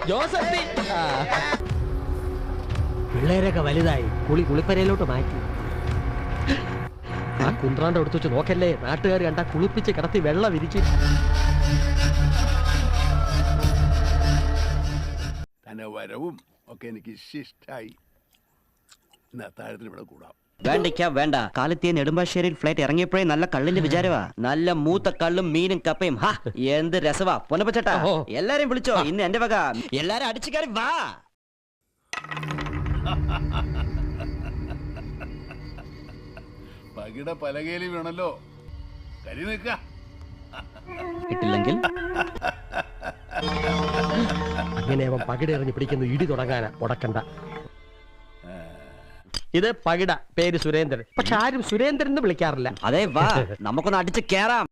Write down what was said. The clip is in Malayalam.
ജോസഫി. പിള്ളേരൊക്കെ വലുതായി, കുളിപ്പരയിലോട്ട് മാറ്റി. ആ കുന്ത്രാണ്ട് എടുത്തു വെച്ച് നോക്കല്ലേ, നാട്ടുകാർ കണ്ടാ കുളിപ്പിച്ച് കിടത്തി വെള്ളം വിരിച്ച്. തന്നെ വരവും ഒക്കെ എനിക്ക് ഇഷ്ടായി. താഴത്തിന് ഇവിടെ കൂടാം. വേണ്ടിക്ക വേണ്ട. കാലത്തെ നെടുമ്പാശ്ശേരിയിൽ ഫ്ലൈറ്റ് ഇറങ്ങിയപ്പോഴേ നല്ല കള്ളിന്റെ വിചാരവാ. നല്ല മൂത്ത കള്ളും മീനും കപ്പയും. ഹാ, എന്ത് രസവാ. പൊന്നപ്പച്ചേട്ടാ, എല്ലാരെയും വിളിച്ചോ, ഇന്ന് എന്റെ വക. എല്ലാരും അടിച്ചു കയറി വാ. പകിട പലകേലി വേണല്ലോ, കരി നിൽക്ക. കിട്ടില്ലെങ്കിൽ അങ്ങനെ അവൻ പകിട എറിഞ്ഞ് പിടിക്കുന്നു. ഇടി തുടങ്ങാനാ, മുടക്കണ്ട. ഇത് പകിട, പേര് സുരേന്ദ്രൻ. പക്ഷെ ആരും സുരേന്ദ്രൻ എന്ന് വിളിക്കാറില്ല. അതെ, വാ, നമുക്കൊന്ന് അടിച്ചു കേറാം.